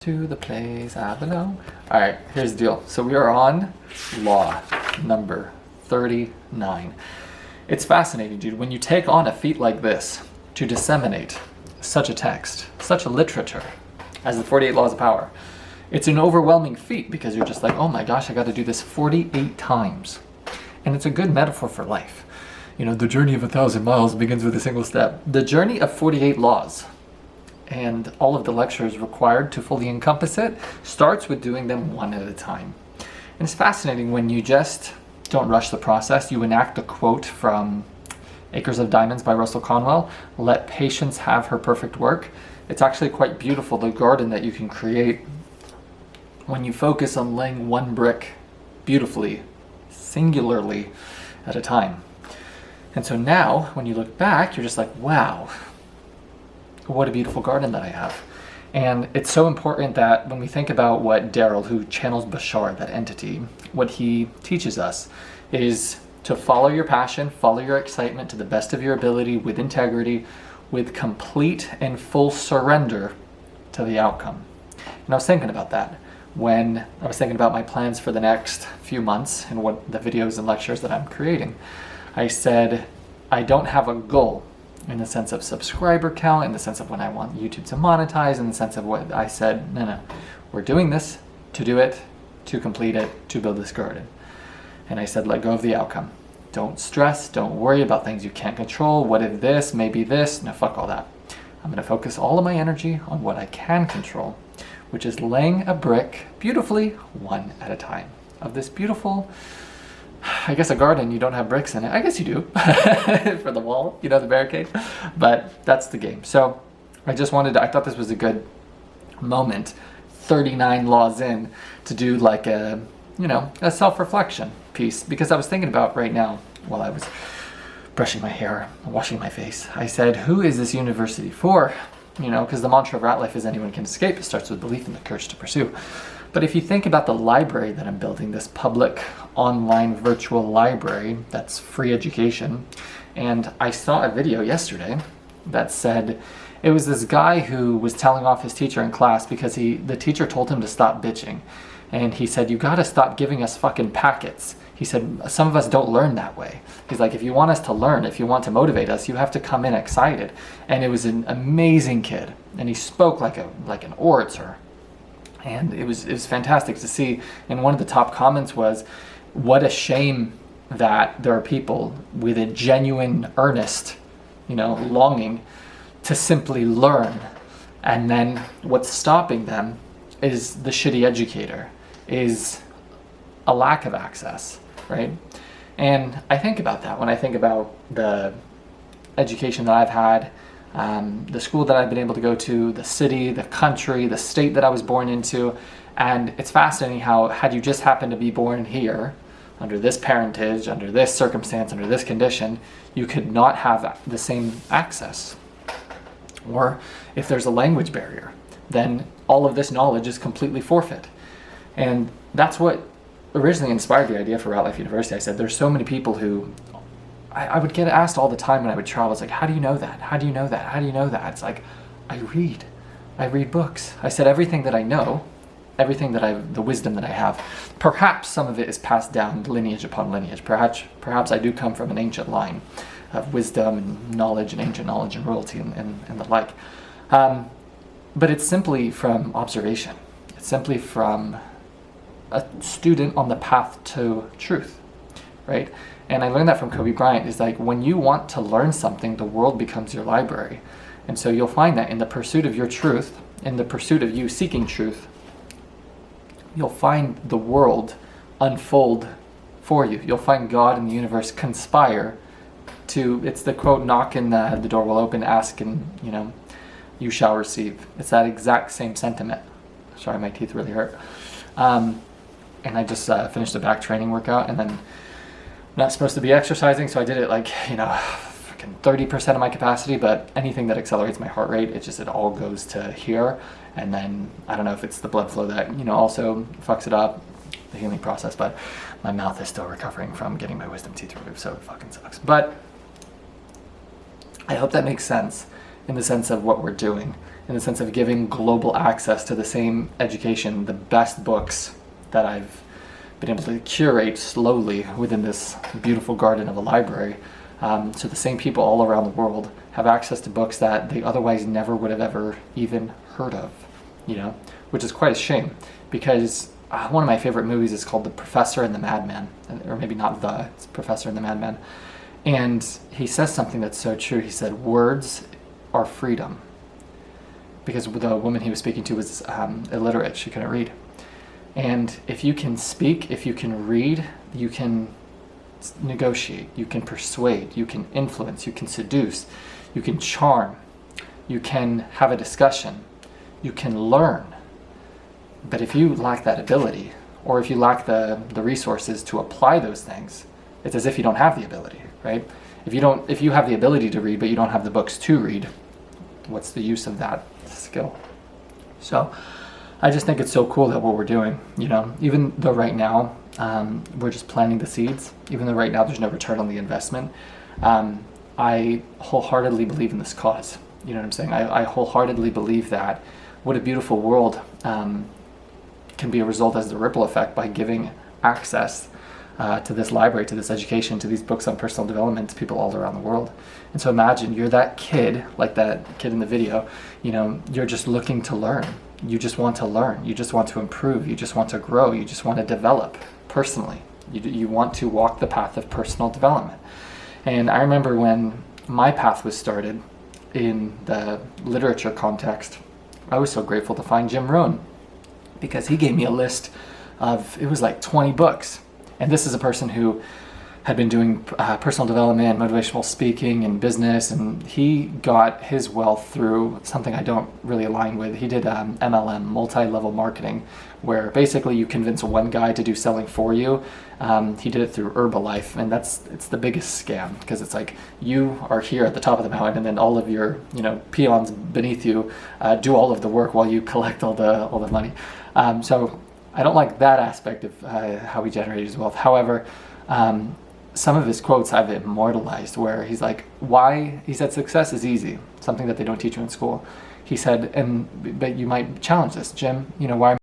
To the place I belong. All right, here's the deal. So we are on law number 39. It's fascinating, dude. When you take on a feat like this to disseminate such a text, such a literature as the 48 Laws of Power, it's an overwhelming feat because you're just like, oh my gosh, I got to do this 48 times. And it's a good metaphor for life. You know, the journey of 1,000 miles begins with a single step. The journey of 48 laws and all of the lectures required to fully encompass it starts with doing them one at a time. And it's fascinating when you just don't rush the process. You enact a quote from Acres of Diamonds by Russell Conwell, "Let patience have her perfect work." It's actually quite beautiful, the garden that you can create when you focus on laying one brick beautifully, singularly at a time. And so now, when you look back, you're just like, wow, what a beautiful garden that I have. And it's so important that when we think about what Daryl, who channels Bashar, that entity, what he teaches us is to follow your passion, follow your excitement to the best of your ability, with integrity, with complete and full surrender to the outcome. And I was thinking about that when I was thinking about my plans for the next few months and what the videos and lectures that I'm creating. I said, I don't have a goal in the sense of subscriber count, in the sense of when I want YouTube to monetize, in the sense of what I said, no, we're doing this to do it, to complete it, to build this garden. And I said, let go of the outcome. Don't stress, don't worry about things you can't control. What if this, maybe this? No, fuck all that. I'm gonna focus all of my energy on what I can control, which is laying a brick beautifully, one at a time, of this beautiful, I guess a garden, you don't have bricks in it. I guess you do for the wall, you know, the barricade, but that's the game. So I just wanted to, I thought this was a good moment, 39 laws in, to do like a, you know, a self-reflection piece, because I was thinking about right now while I was brushing my hair, washing my face, I said, who is this university for? You know, because the mantra of Rat Life is anyone can escape. It starts with belief and the courage to pursue. But if you think about the library that I'm building, this public online virtual library that's free education, and I saw a video yesterday that said it was this guy who was telling off his teacher in class because the teacher told him to stop bitching. And he said, you gotta stop giving us fucking packets. He said, some of us don't learn that way. He's like, if you want us to learn, if you want to motivate us, you have to come in excited. And it was an amazing kid. And he spoke like an orator. And it was fantastic to see. And one of the top comments was, what a shame that there are people with a genuine, earnest, you know, longing to simply learn. And then what's stopping them is the shitty educator, is a lack of access, right? And I think about that when I think about the education that I've had, the school that I've been able to go to, the city, the country, the state that I was born into. And it's fascinating how, had you just happened to be born here, under this parentage, under this circumstance, under this condition, you could not have the same access. Or if there's a language barrier, then all of this knowledge is completely forfeit. And that's what originally inspired the idea for Rat Life University. I said, there's so many people who, I would get asked all the time when I would travel, it's like, how do you know that? How do you know that? How do you know that? It's like, I read books. I said, everything that I know, everything that the wisdom that I have, perhaps some of it is passed down lineage upon lineage. Perhaps I do come from an ancient line of wisdom and knowledge and ancient knowledge and royalty and the like. But it's simply from observation. It's simply from a student on the path to truth, right? And I learned that from Kobe Bryant. Is like, when you want to learn something, the world becomes your library. And so you'll find that in the pursuit of your truth, in the pursuit of you seeking truth, you'll find the world unfold for you. You'll find God and the universe conspire to, it's the quote, knock and the door will open, ask and, you know, you shall receive. It's that exact same sentiment. Sorry, my teeth really hurt. And I just finished a back training workout, and then I'm not supposed to be exercising, so I did it like, you know, freaking 30% of my capacity, but anything that accelerates my heart rate, it all goes to here. And then I don't know if it's the blood flow that, you know, also fucks it up, the healing process, but my mouth is still recovering from getting my wisdom teeth removed, so it fucking sucks. But I hope that makes sense in the sense of what we're doing in the sense of giving global access to the same education, the best books that I've been able to curate slowly within this beautiful garden of a library. So the same people all around the world have access to books that they otherwise never would have ever even heard of, which is quite a shame, because one of my favorite movies is called The Professor and the Madman, or maybe not it's Professor and the Madman. And he says something that's so true. He said, words are freedom. Because the woman he was speaking to was illiterate. She couldn't read. And if you can speak, if you can read, you can negotiate, you can persuade, you can influence, you can seduce, you can charm, you can have a discussion, you can learn. But if you lack that ability, or if you lack the resources to apply those things, it's as if you don't have the ability, right? If you have the ability to read, but you don't have the books to read, what's the use of that skill? So I just think it's so cool that what we're doing, even though right now we're just planting the seeds, even though right now there's no return on the investment, I wholeheartedly believe in this cause. You know what I'm saying? I wholeheartedly believe that what a beautiful world can be a result as the ripple effect by giving access to this library, to this education, to these books on personal development to people all around the world. And so imagine you're that kid, like that kid in the video, you're just looking to learn. You just want to learn. You just want to improve. You just want to grow. You just want to develop personally. You want to walk the path of personal development. And I remember when my path was started in the literature context, I was so grateful to find Jim Rohn, because he gave me a list of, it was like 20 books. And this is a person who had been doing personal development, motivational speaking, and business, and he got his wealth through something I don't really align with. He did MLM, multi-level marketing, where basically you convince one guy to do selling for you. He did it through Herbalife, and it's the biggest scam, because it's like you are here at the top of the mountain, and then all of your peons beneath you do all of the work while you collect all the money. So I don't like that aspect of how he generated his wealth. However, some of his quotes I've immortalized, where he's like, he said, success is easy, something that they don't teach you in school. He said, but you might challenge this, Jim, why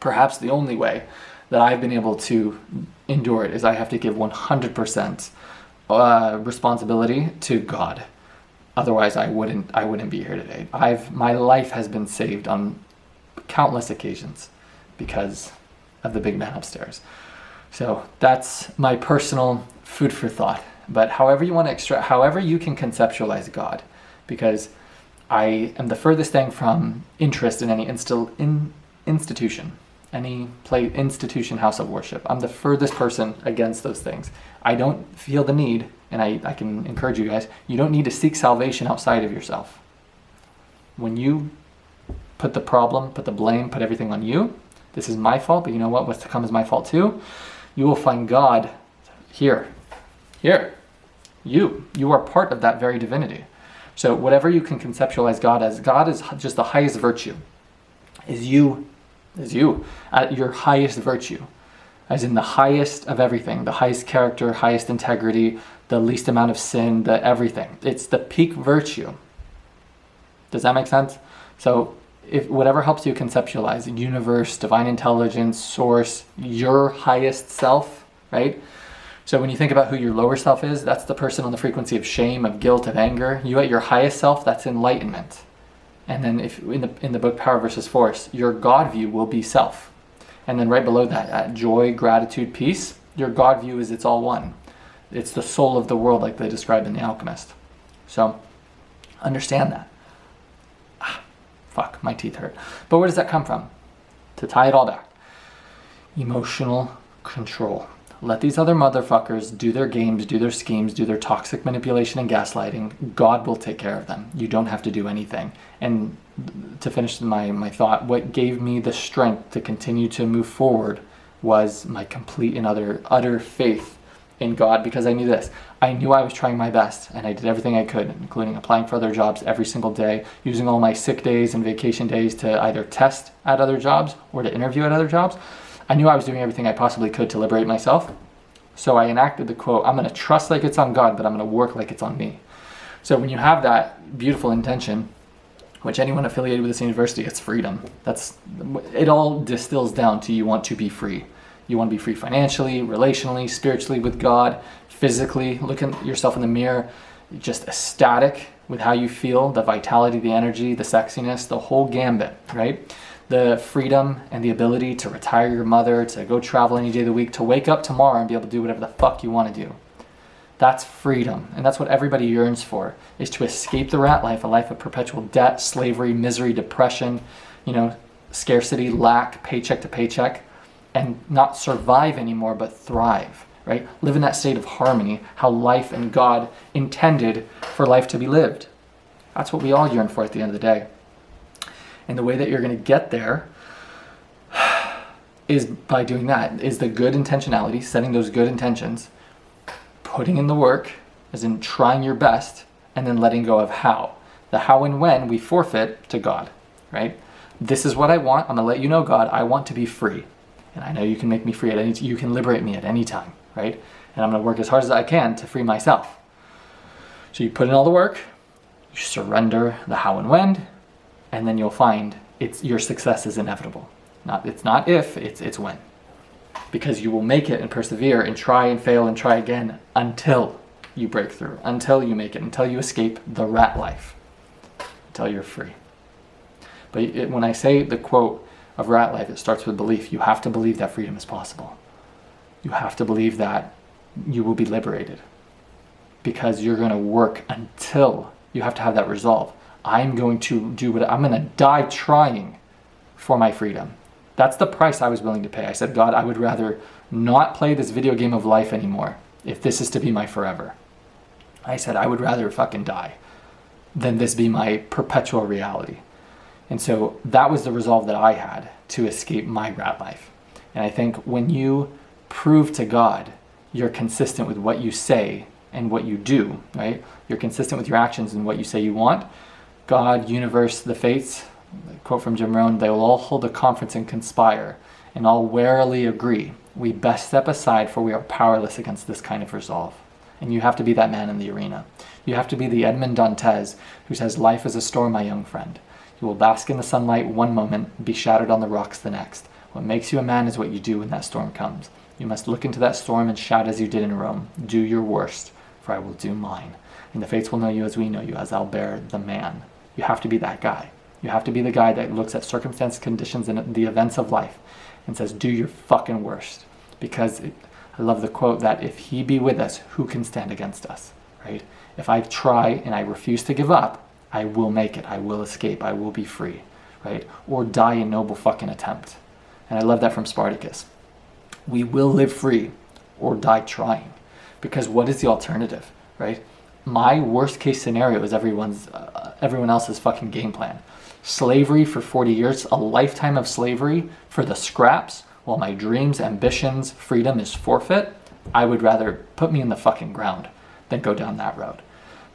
perhaps the only way that I've been able to endure it is I have to give 100% responsibility to God. Otherwise, I wouldn't be here today. My life has been saved on countless occasions because of the big man upstairs. So that's my personal food for thought. But however you want to however you can conceptualize God, because I am the furthest thing from interest in any institution, institution, house of worship. I'm the furthest person against those things. I don't feel the need, and I can encourage you guys, you don't need to seek salvation outside of yourself. When you put the problem, put the blame, put everything on you, this is my fault, but you know what? What's to come is my fault too. You will find God here. You are part of that very divinity. So whatever you can conceptualize God as, God is just the highest virtue. Is you at your highest virtue, as in the highest of everything, the highest character, highest integrity, the least amount of sin, the everything. It's the peak virtue. Does that make sense? So if whatever helps you conceptualize universe, divine intelligence, source, your highest self, right? So when you think about who your lower self is, that's the person on the frequency of shame, of guilt, of anger. You at your highest self, that's enlightenment. And then if in the book Power versus Force, your God view will be self. And then right below that, at joy, gratitude, peace, your God view is it's all one. It's the soul of the world like they describe in The Alchemist. So understand that. Fuck, my teeth hurt. But where does that come from? To tie it all back. Emotional control. Let these other motherfuckers do their games, do their schemes, do their toxic manipulation and gaslighting. God will take care of them. You don't have to do anything. And to finish my thought, what gave me the strength to continue to move forward was my complete and utter faith in God, because I knew this. I knew I was trying my best, and I did everything I could, including applying for other jobs every single day, using all my sick days and vacation days to either test at other jobs or to interview at other jobs. I knew I was doing everything I possibly could to liberate myself. So I enacted the quote, I'm going to trust like it's on God, but I'm going to work like it's on me. So when you have that beautiful intention, which anyone affiliated with this university, it's freedom. It all distills down to you want to be free. You want to be free financially, relationally, spiritually with God, physically. Look at yourself in the mirror, just ecstatic with how you feel, the vitality, the energy, the sexiness, the whole gambit, right? The freedom and the ability to retire your mother, to go travel any day of the week, to wake up tomorrow and be able to do whatever the fuck you want to do. That's freedom. And that's what everybody yearns for, is to escape the rat life, a life of perpetual debt, slavery, misery, depression, scarcity, lack, paycheck to paycheck, and not survive anymore, but thrive, right? Live in that state of harmony, how life and God intended for life to be lived. That's what we all yearn for at the end of the day. And the way that you're going to get there is by doing that, is the good intentionality, setting those good intentions, putting in the work, as in trying your best, and then letting go of how. The how and when we forfeit to God, right? This is what I want. I'm going to let you know, God, I want to be free. And I know you can make me free you can liberate me at any time, right? And I'm going to work as hard as I can to free myself. So you put in all the work, you surrender the how and when, and then you'll find your success is inevitable. It's not if, it's when. Because you will make it and persevere and try and fail and try again until you break through, until you make it, until you escape the rat life, until you're free. But when I say the quote of rat life, it starts with belief. You have to believe that freedom is possible. You have to believe that you will be liberated, because you're going to work until you have to have that resolve. I'm going to I'm going to die trying for my freedom. That's the price I was willing to pay. I said, God, I would rather not play this video game of life anymore if this is to be my forever. I said, I would rather fucking die than this be my perpetual reality. And so that was the resolve that I had to escape my rat life. And I think when you prove to God you're consistent with what you say and what you do, right? You're consistent with your actions and what you say you want. God, universe, the fates, quote from Jim Rohn, they will all hold a conference and conspire, and all warily agree. We best step aside, for we are powerless against this kind of resolve. And you have to be that man in the arena. You have to be the Edmond Dantes who says, life is a storm, my young friend. You will bask in the sunlight one moment, be shattered on the rocks the next. What makes you a man is what you do when that storm comes. You must look into that storm and shout as you did in Rome, do your worst, for I will do mine. And the fates will know you as we know you, as Albert the man. You have to be that guy. You have to be the guy that looks at circumstance, conditions, and the events of life and says, do your fucking worst. Because I love the quote that if he be with us, who can stand against us, right? If I try and I refuse to give up, I will make it. I will escape. I will be free, right? Or die in noble fucking attempt. And I love that from Spartacus. We will live free or die trying. Because what is the alternative, right? My worst case scenario is everyone else's fucking game plan. Slavery for 40 years, a lifetime of slavery for the scraps, while my dreams, ambitions, freedom is forfeit. I would rather put me in the fucking ground than go down that road.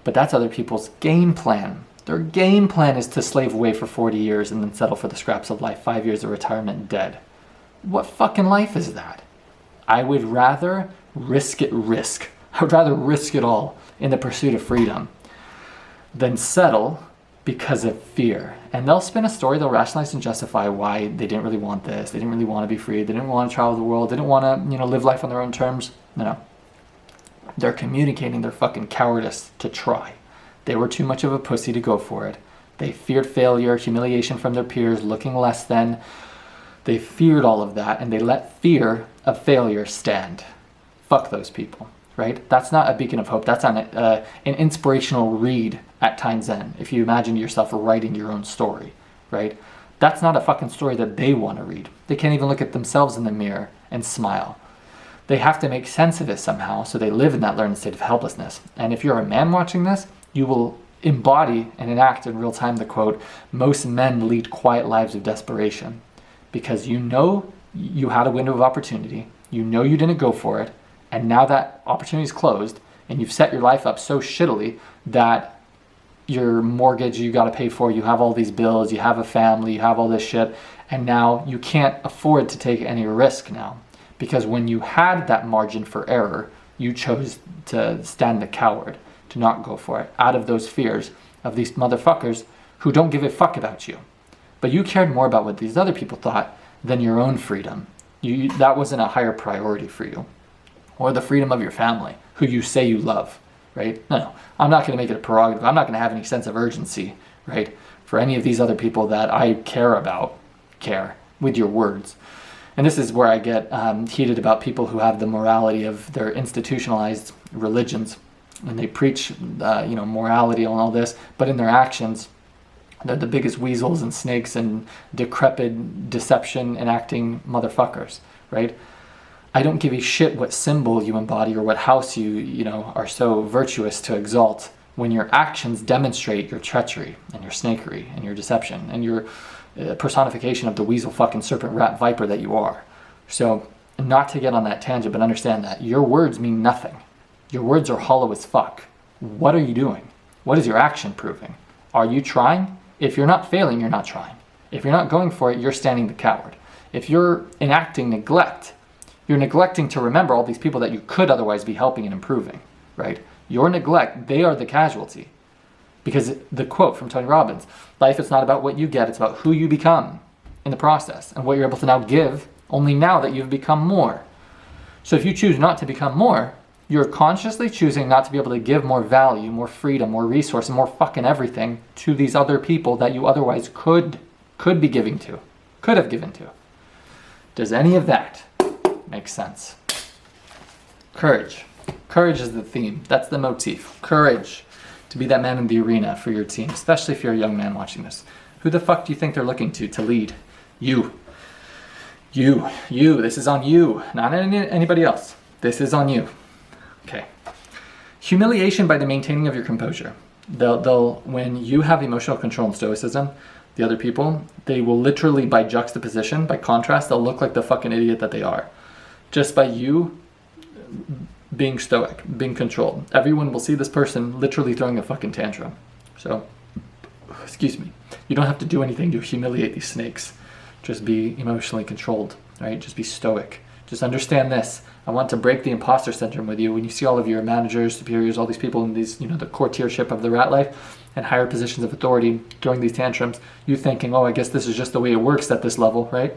But that's other people's game plan. Their game plan is to slave away for 40 years and then settle for the scraps of life, 5 years of retirement, dead. What fucking life is that? I would rather risk it all in the pursuit of freedom than settle because of fear. And they'll spin a story, they'll rationalize and justify why they didn't really want this, they didn't really want to be free, they didn't want to travel the world, they didn't want to, live life on their own terms. No. They're communicating their fucking cowardice to try. They were too much of a pussy to go for it. They feared failure, humiliation from their peers, looking less than. They feared all of that, and they let fear of failure stand. Fuck those people, right? That's not a beacon of hope. That's an inspirational read at Times End. If you imagine yourself writing your own story, right? That's not a fucking story that they want to read. They can't even look at themselves in the mirror and smile. They have to make sense of it somehow, so they live in that learned state of helplessness. And if you're a man watching this, you will embody and enact in real time the quote, most men lead quiet lives of desperation. Because you know you had a window of opportunity, you know you didn't go for it, and now that opportunity is closed, and you've set your life up so shittily that your mortgage you got to pay for, you have all these bills, you have a family, you have all this shit, and now you can't afford to take any risk now. Because when you had that margin for error, you chose to stand the coward, to not go for it, out of those fears of these motherfuckers who don't give a fuck about you. But you cared more about what these other people thought than your own freedom. That wasn't a higher priority for you. Or the freedom of your family, who you say you love, right? No, I'm not going to make it a prerogative. I'm not going to have any sense of urgency, right? For any of these other people that I care about, care with your words. And this is where I get heated about people who have the morality of their institutionalized religions. And they preach, morality and all this, but in their actions, they're the biggest weasels and snakes and decrepit deception enacting motherfuckers, right? I don't give a shit what symbol you embody or what house you are so virtuous to exalt when your actions demonstrate your treachery and your snakery and your deception and your personification of the weasel fucking serpent rat viper that you are. So not to get on that tangent, but understand that your words mean nothing. Your words are hollow as fuck. What are you doing? What is your action proving? Are you trying? If you're not failing, you're not trying. If you're not going for it, you're standing the coward. If you're enacting neglect, you're neglecting to remember all these people that you could otherwise be helping and improving, right? Your neglect, they are the casualty. Because the quote from Tony Robbins, life is not about what you get, it's about who you become in the process and what you're able to now give only now that you've become more. So if you choose not to become more, you're consciously choosing not to be able to give more value, more freedom, more resource, and more fucking everything to these other people that you otherwise could be giving to, could have given to. Does any of that make sense? Courage. Courage is the theme. That's the motif. Courage to be that man in the arena for your team, especially if you're a young man watching this. Who the fuck do you think they're looking to lead? You. This is on you, not anybody else. This is on you. Okay. Humiliation by the maintaining of your composure. They'll when you have emotional control and stoicism, the other people, they will literally, by juxtaposition, by contrast, they'll look like the fucking idiot that they are. Just by you being stoic, being controlled. Everyone will see this person literally throwing a fucking tantrum. So, excuse me. You don't have to do anything to humiliate these snakes. Just be emotionally controlled, right? Just be stoic. Just understand this. I want to break the imposter syndrome with you. When you see all of your managers, superiors, all these people in these, the courtiership of the rat life and higher positions of authority during these tantrums, you thinking, oh, I guess this is just the way it works at this level, right?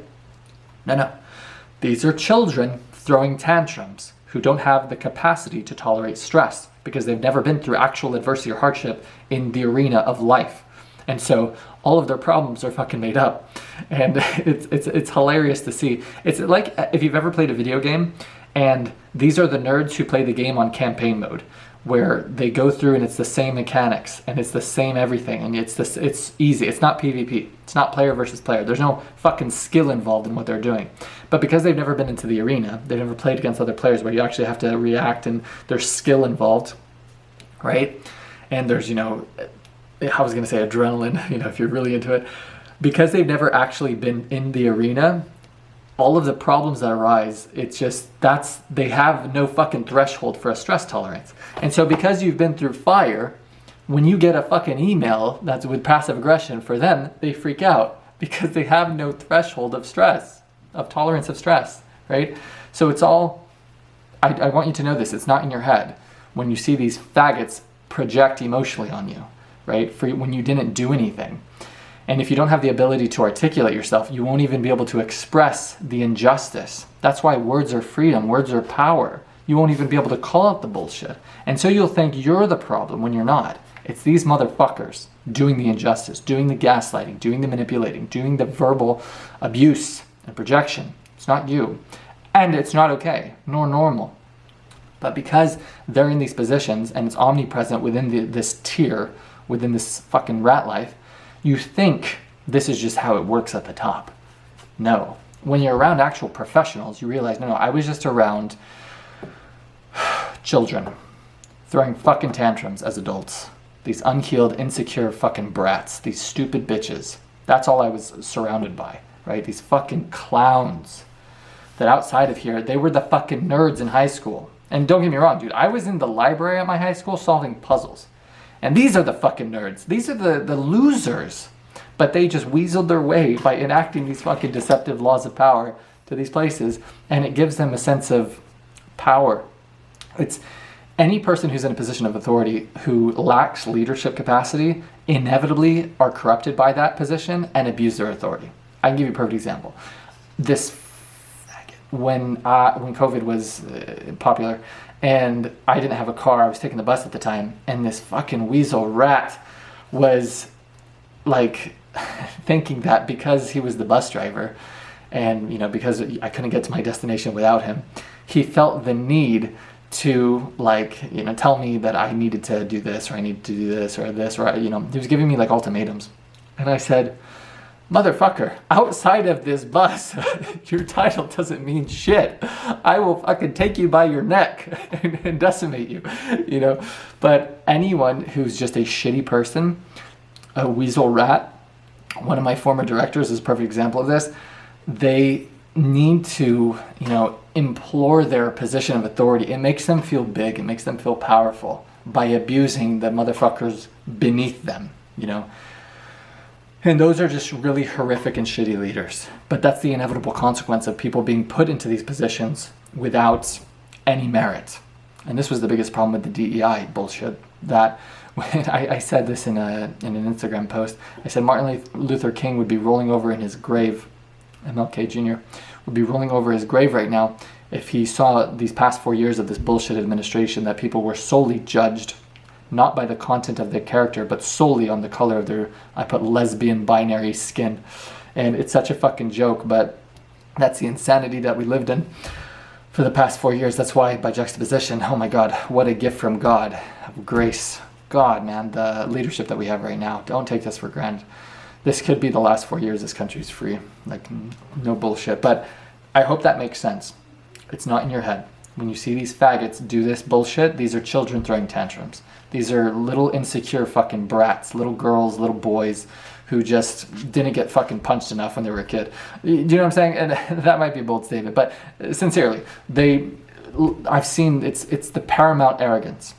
No. These are children throwing tantrums who don't have the capacity to tolerate stress because they've never been through actual adversity or hardship in the arena of life. And so all of their problems are fucking made up. And it's hilarious to see. It's like if you've ever played a video game and these are the nerds who play the game on campaign mode, where they go through and it's the same mechanics and it's the same everything and it's easy. It's not PvP. It's not player versus player. There's no fucking skill involved in what they're doing. But because they've never been into the arena, they've never played against other players where you actually have to react and there's skill involved, right? And there's, I was going to say adrenaline, if you're really into it. Because they've never actually been in the arena, all of the problems that arise, it's just, they have no fucking threshold for a stress tolerance. And so because you've been through fire, when you get a fucking email that's with passive aggression, for them, they freak out because they have no threshold of stress, of tolerance of stress, right? So it's all, I want you to know this, it's not in your head. When you see these faggots project emotionally on you, right? When you didn't do anything. And if you don't have the ability to articulate yourself, you won't even be able to express the injustice. That's why words are freedom, words are power. You won't even be able to call out the bullshit. And so you'll think you're the problem when you're not. It's these motherfuckers doing the injustice, doing the gaslighting, doing the manipulating, doing the verbal abuse and projection. It's not you. And it's not okay, nor normal. But because they're in these positions and it's omnipresent within this tier, within this fucking rat life, you think this is just how it works at the top. No. When you're around actual professionals, you realize, no, I was just around children throwing fucking tantrums as adults. These unhealed, insecure fucking brats. These stupid bitches. That's all I was surrounded by, right? These fucking clowns that outside of here, they were the fucking nerds in high school. And don't get me wrong, dude, I was in the library at my high school solving puzzles. And these are the fucking nerds. These are the losers. But they just weaseled their way by enacting these fucking deceptive laws of power to these places. And it gives them a sense of power. It's any person who's in a position of authority who lacks leadership capacity inevitably are corrupted by that position and abuse their authority. I can give you a perfect example. When COVID was popular, and I didn't have a car, I was taking the bus at the time, and this fucking weasel rat was like thinking that because he was the bus driver and because I couldn't get to my destination without him, he felt the need to tell me that I needed to do this or I needed to do this or this, or he was giving me like ultimatums. And I said, motherfucker, outside of this bus, your title doesn't mean shit. I will fucking take you by your neck and decimate you, But anyone who's just a shitty person, a weasel rat, one of my former directors is a perfect example of this. They need to, implore their position of authority. It makes them feel big. It makes them feel powerful by abusing the motherfuckers beneath them, And those are just really horrific and shitty leaders. But that's the inevitable consequence of people being put into these positions without any merit. And this was the biggest problem with the DEI bullshit. That when I said this in an Instagram post. I said Martin Luther King would be rolling over in his grave, MLK Jr. would be rolling over his grave right now if he saw these past 4 years of this bullshit administration that people were solely judged not by the content of their character, but solely on the color of their, I put lesbian binary skin. And it's such a fucking joke, but that's the insanity that we lived in for the past 4 years. That's why, by juxtaposition, oh my God, what a gift from God, of grace. God, man, the leadership that we have right now, don't take this for granted. This could be the last 4 years this country's free. No bullshit. But I hope that makes sense. It's not in your head. When you see these faggots do this bullshit, these are children throwing tantrums. These are little insecure fucking brats, little girls, little boys who just didn't get fucking punched enough when they were a kid. Do you know what I'm saying? And that might be a bold statement, but sincerely, I've seen it's the paramount arrogance,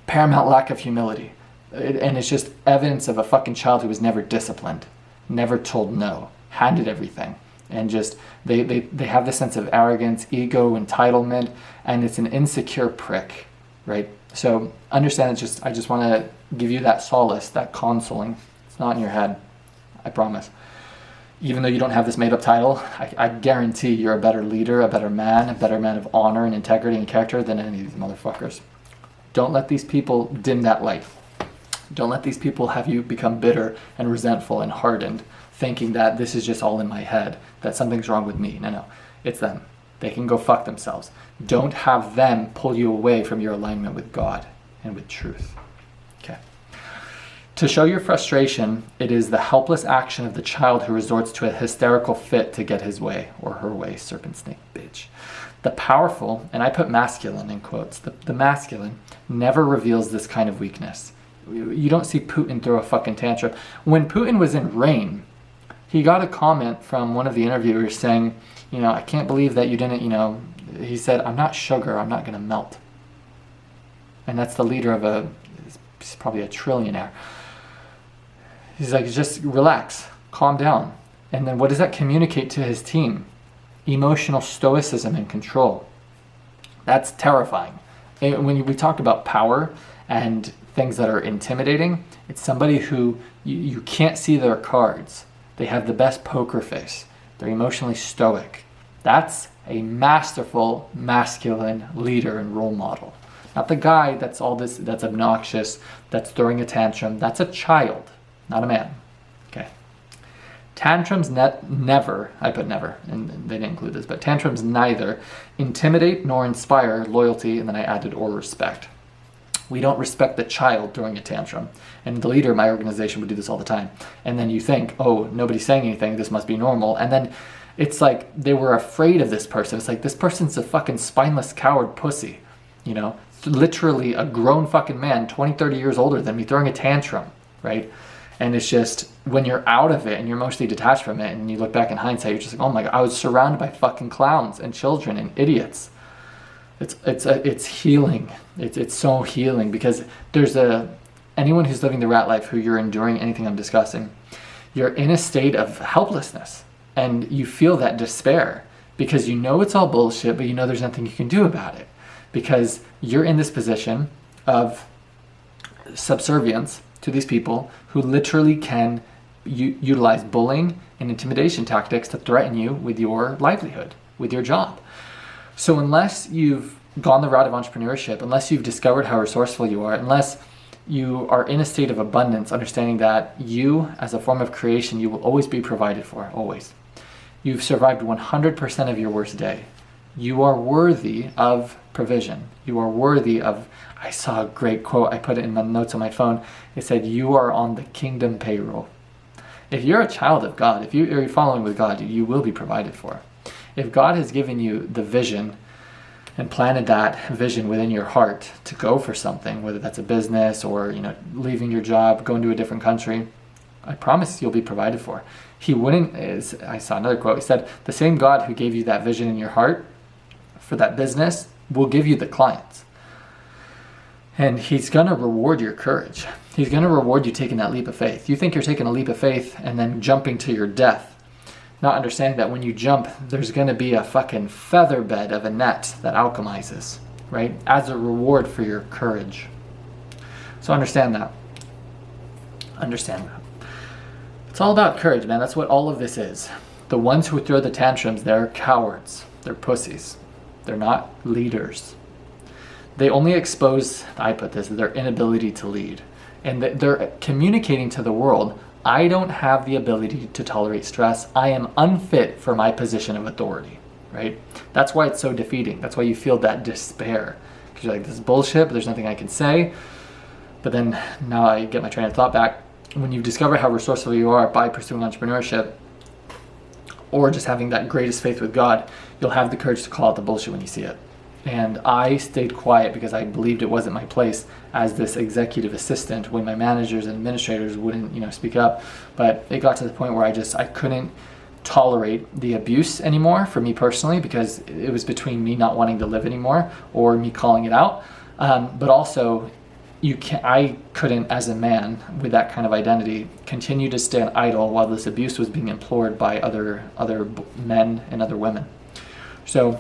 paramount lack of humility. And it's just evidence of a fucking child who was never disciplined, never told no, handed everything. And just, they have this sense of arrogance, ego, entitlement, and it's an insecure prick, right? So understand, I just want to give you that solace, that consoling. It's not in your head, I promise. even though you don't have this made up title, I guarantee you're a better leader, a better man of honor and integrity and character than any of these motherfuckers. Don't let these people dim that light. Don't let these people have you become bitter and resentful and hardened, thinking that this is just all in my head, that something's wrong with me. No, it's them. They can go fuck themselves. Don't have them pull you away from your alignment with God and with truth. Okay. To show your frustration, it is the helpless action of the child who resorts to a hysterical fit to get his way, or her way, serpent, snake, bitch. The powerful, and I put masculine in quotes, the masculine never reveals this kind of weakness. You don't see Putin throw a fucking tantrum. When Putin was in reign, he got a comment from one of the interviewers saying, I can't believe that you didn't, he said, I'm not sugar, I'm not going to melt. And that's the leader of he's probably a trillionaire. He's like, just relax, calm down. And then what does that communicate to his team? Emotional stoicism and control. That's terrifying. And when we talk about power and things that are intimidating, it's somebody who you can't see their cards. They have the best poker face. They're emotionally stoic. That's a masterful masculine leader and role model. Not the guy that's obnoxious, that's throwing a tantrum. That's a child, not a man. Okay. Tantrums never, I put never, and they didn't include this, but tantrums neither intimidate nor inspire loyalty, and then I added or respect. We don't respect the child throwing a tantrum. And the leader of my organization would do this all the time. And then you think, oh, nobody's saying anything, this must be normal. And then it's like they were afraid of this person. It's like, this person's a fucking spineless coward pussy. Literally a grown fucking man, 20, 30 years older than me, throwing a tantrum, right? And it's just, when you're out of it and you're mostly detached from it and you look back in hindsight, you're just like, oh my God, I was surrounded by fucking clowns and children and idiots. It's healing. It's so healing, because there's anyone who's living the rat life, who you're enduring anything I'm discussing, you're in a state of helplessness and you feel that despair because it's all bullshit, but there's nothing you can do about it because you're in this position of subservience to these people who literally can utilize bullying and intimidation tactics to threaten you with your livelihood, with your job. So unless you've gone the route of entrepreneurship, unless you've discovered how resourceful you are, unless you are in a state of abundance, understanding that you, as a form of creation, you will always be provided for, always. You've survived 100% of your worst day. You are worthy of provision. You are worthy of, I saw a great quote, I put it in my notes on my phone. It said, you are on the kingdom payroll. If you're a child of God, if you're following with God, you will be provided for. If God has given you the vision and planted that vision within your heart to go for something, whether that's a business or leaving your job, going to a different country, I promise you'll be provided for. He wouldn't, I saw another quote, he said, the same God who gave you that vision in your heart for that business will give you the clients. And he's going to reward your courage. He's going to reward you taking that leap of faith. You think you're taking a leap of faith and then jumping to your death, not understanding that when you jump, there's going to be a fucking feather bed of a net that alchemizes, right? As a reward for your courage. So understand that. Understand that. It's all about courage, man. That's what all of this is. The ones who throw the tantrums, they're cowards. They're pussies. They're not leaders. They only expose, I put this, their inability to lead. And they're communicating to the world, I don't have the ability to tolerate stress. I am unfit for my position of authority, right? That's why it's so defeating. That's why you feel that despair. Because you're like, this is bullshit, but there's nothing I can say. But then now I get my train of thought back. When you discover how resourceful you are by pursuing entrepreneurship or just having that greatest faith with God, you'll have the courage to call out the bullshit when you see it. And I stayed quiet because I believed it wasn't my place as this executive assistant when my managers and administrators wouldn't, speak up. But it got to the point where I couldn't tolerate the abuse anymore for me personally, because it was between me not wanting to live anymore or me calling it out. But also, I couldn't, as a man with that kind of identity, continue to stand idle while this abuse was being implored by other men and other women. So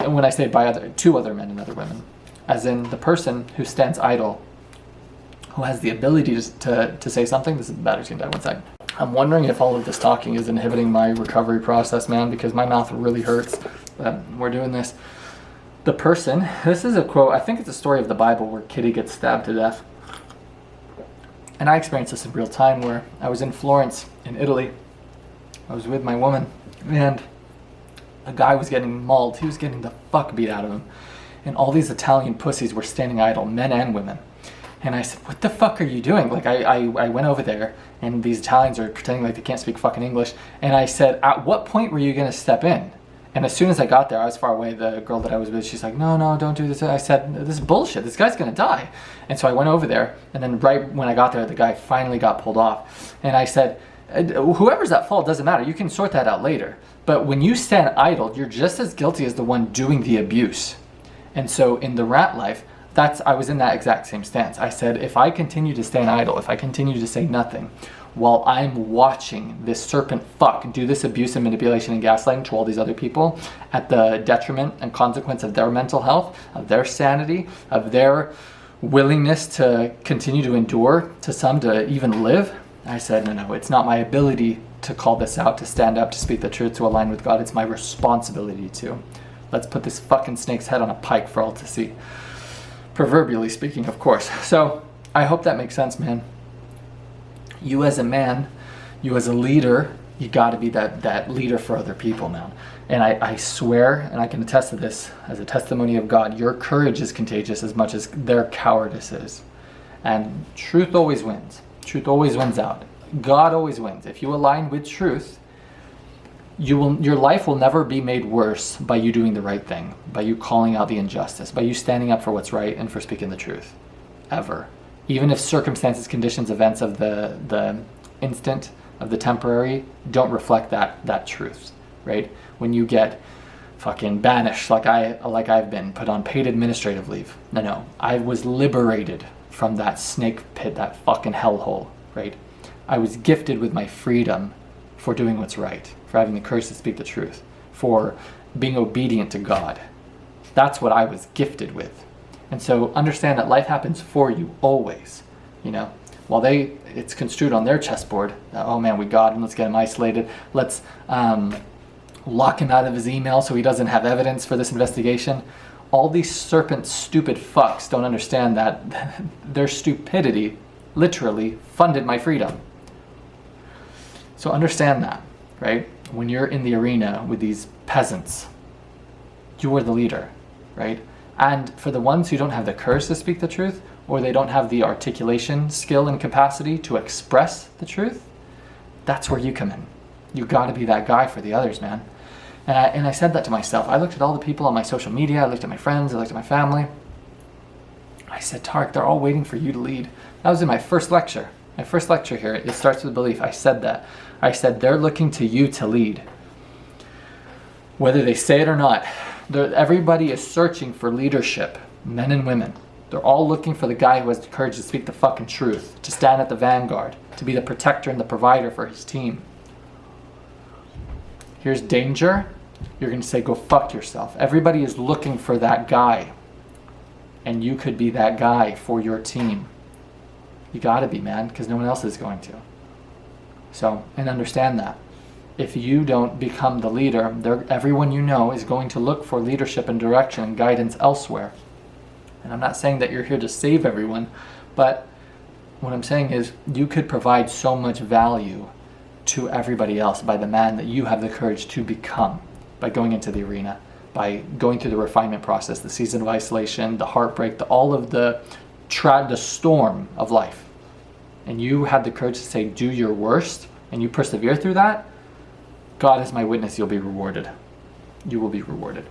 when I say by two other men and other women, as in the person who stands idle, who has the ability to say something, this is the battery's gonna die, 1 second. I'm wondering if all of this talking is inhibiting my recovery process, man, because my mouth really hurts. We're doing this. The person, this is a quote, I think it's a story of the Bible where Kitty gets stabbed to death. And I experienced this in real time where I was in Florence, in Italy. I was with my woman, and a guy was getting mauled. He was getting the fuck beat out of him. And all these Italian pussies were standing idle, men and women. And I said, what the fuck are you doing? Like, I went over there, and these Italians are pretending like they can't speak fucking English. And I said, at what point were you going to step in? And as soon as I got there, I was far away. The girl that I was with, she's like, no, don't do this. I said, this is bullshit. This guy's going to die. And so I went over there, and then right when I got there, the guy finally got pulled off. And I said, whoever's at fault, doesn't matter. You can sort that out later. But when you stand idle, you're just as guilty as the one doing the abuse. And so in the rat life, I was in that exact same stance. I said, if I continue to stand idle, if I continue to say nothing, while I'm watching this serpent fuck do this abuse and manipulation and gaslighting to all these other people at the detriment and consequence of their mental health, of their sanity, of their willingness to continue to endure, to some to even live, I said, no, it's not my ability to call this out, to stand up, to speak the truth, to align with God. It's my responsibility to. Let's put this fucking snake's head on a pike for all to see. Proverbially speaking, of course. So I hope that makes sense, man. You as a man, you as a leader, you got to be that leader for other people, man. And I swear, and I can attest to this as a testimony of God, your courage is contagious as much as their cowardice is. And truth always wins. Truth always wins out. God always wins. If you align with truth, your life will never be made worse by you doing the right thing, by you calling out the injustice, by you standing up for what's right and for speaking the truth. Ever. Even if circumstances, conditions, events of the instant, of the temporary, don't reflect that truth, right? When you get fucking banished like I've been, put on paid administrative leave. No. I was liberated from that snake pit, that fucking hellhole, right? I was gifted with my freedom for doing what's right, for having the courage to speak the truth, for being obedient to God. That's what I was gifted with. And so understand that life happens for you always, you know. While it's construed on their chessboard, oh man, we got him, let's get him isolated, let's lock him out of his email so he doesn't have evidence for this investigation. All these serpent stupid fucks don't understand that their stupidity literally funded my freedom. So understand that, right? When you're in the arena with these peasants, you are the leader, right? And for the ones who don't have the courage to speak the truth, or they don't have the articulation skill and capacity to express the truth, that's where you come in. You got to be that guy for the others, man. And I said that to myself. I looked at all the people on my social media, I looked at my friends, I looked at my family. I said, Tarek, they're all waiting for you to lead. That was in my first lecture. My first lecture here, it starts with belief. I said that. I said, they're looking to you to lead. Whether they say it or not, everybody is searching for leadership, men and women. They're all looking for the guy who has the courage to speak the fucking truth, to stand at the vanguard, to be the protector and the provider for his team. Here's danger. You're going to say, go fuck yourself. Everybody is looking for that guy. And you could be that guy for your team. You got to be, man, because no one else is going to. So, and understand that. If you don't become the leader, everyone you know is going to look for leadership and direction and guidance elsewhere. And I'm not saying that you're here to save everyone, but what I'm saying is you could provide so much value to everybody else by the man that you have the courage to become, by going into the arena, by going through the refinement process, the season of isolation, the heartbreak, all of the storm of life. And you had the courage to say, do your worst, and you persevere through that. God is my witness, you'll be rewarded. You will be rewarded.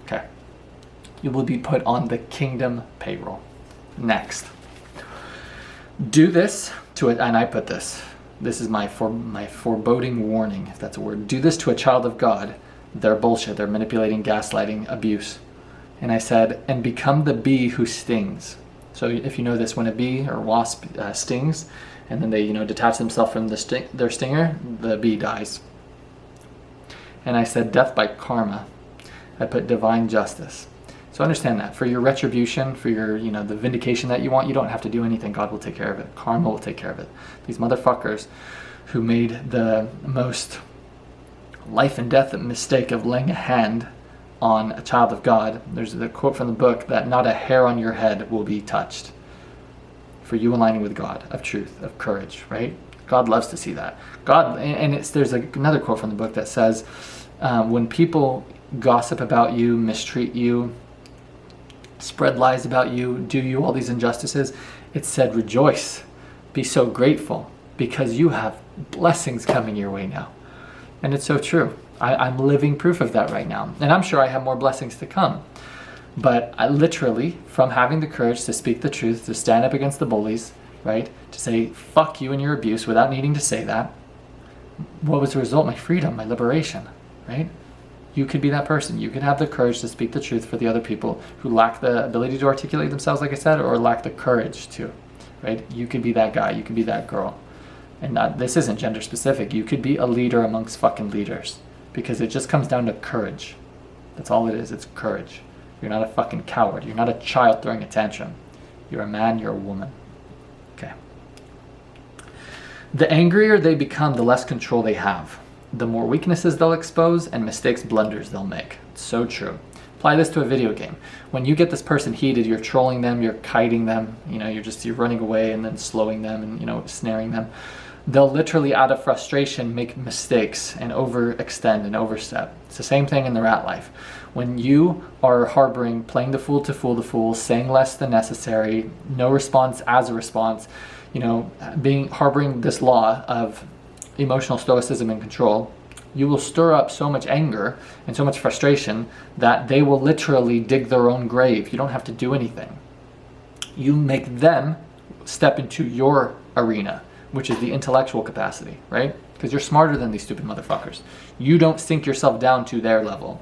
Okay. You will be put on the kingdom payroll. Next. Do this to it, and I put this. This is my foreboding warning, if that's a word. Do this to a child of God. They're bullshit. They're manipulating, gaslighting, abuse. And I said, and become the bee who stings. So if you know this, when a bee or wasp stings, and then they detach themselves from their stinger, the bee dies. And I said death by karma. I put divine justice. So understand that. For your retribution, for your, the vindication that you want, you don't have to do anything. God will take care of it. Karma will take care of it. These motherfuckers who made the most life and death mistake of laying a hand on a child of God. There's a quote from the book that not a hair on your head will be touched for you aligning with God, of truth, of courage, right? God loves to see that. God, and there's another quote from the book that says, when people gossip about you, mistreat you, spread lies about you, do you all these injustices, it said, rejoice, be so grateful, because you have blessings coming your way now. And it's so true. I'm living proof of that right now. And I'm sure I have more blessings to come. But I literally, from having the courage to speak the truth, to stand up against the bullies, right? To say, fuck you and your abuse without needing to say that. What was the result? My freedom, my liberation, right? You could be that person. You could have the courage to speak the truth for the other people who lack the ability to articulate themselves, like I said, or lack the courage to, right? You could be that guy. You could be that girl. And this isn't gender specific. You could be a leader amongst fucking leaders, because it just comes down to courage. That's all it is. It's courage. You're not a fucking coward. You're not a child throwing a tantrum. You're a man. You're a woman. Okay. The angrier they become, the less control they have. The more weaknesses they'll expose and mistakes, blunders they'll make. It's so true. Apply this to a video game. When you get this person heated, you're trolling them, you're kiting them, you're running away and then slowing them and, snaring them. They'll literally, out of frustration, make mistakes and overextend and overstep. It's the same thing in the rat life. When you are harboring, playing the fool to fool the fool, saying less than necessary, no response as a response, harboring this law of emotional stoicism and control, you will stir up so much anger and so much frustration that they will literally dig their own grave. You don't have to do anything. You make them step into your arena, which is the intellectual capacity, right? Because you're smarter than these stupid motherfuckers. You don't sink yourself down to their level.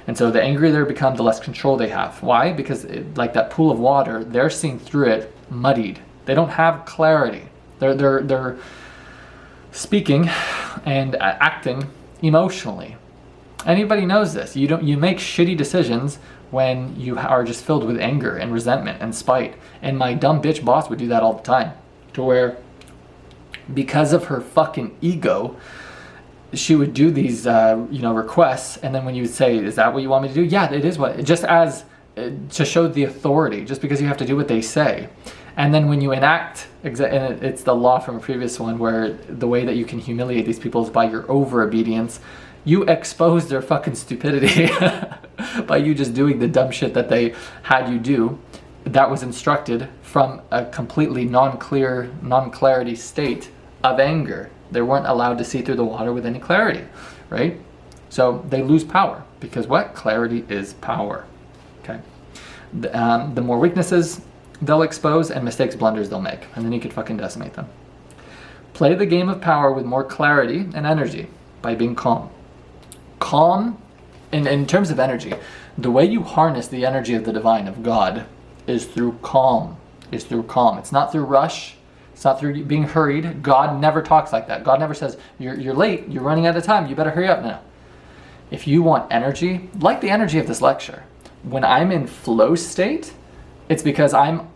And so the angrier they become, the less control they have. Why? Because like that pool of water, they're seeing through it muddied. They don't have clarity. They're speaking and acting emotionally. Anybody knows this. You make shitty decisions when you are just filled with anger and resentment and spite. And my dumb bitch boss would do that all the time, to where because of her fucking ego, she would do these requests, and then when you would say, is that what you want me to do? Yeah, it is what, just as to show the authority, just because you have to do what they say. And then when you enact, and it's the law from a previous one, where the way that you can humiliate these people is by your over-obedience, you expose their fucking stupidity by you just doing the dumb shit that they had you do that was instructed from a completely non-clarity state of anger. They weren't allowed to see through the water with any clarity, right? So they lose power, because what? Clarity is power, okay? The more weaknesses they'll expose and mistakes, blunders they'll make, and then you could fucking decimate them. Play the game of power with more clarity and energy by being calm. Calm, in terms of energy, the way you harness the energy of the divine, of God, is through calm. It's not through rush. It's not through being hurried. God never talks like that. God never says, you're late, you're running out of time, you better hurry up now. If you want energy, like the energy of this lecture, when I'm in flow state, it's because I'm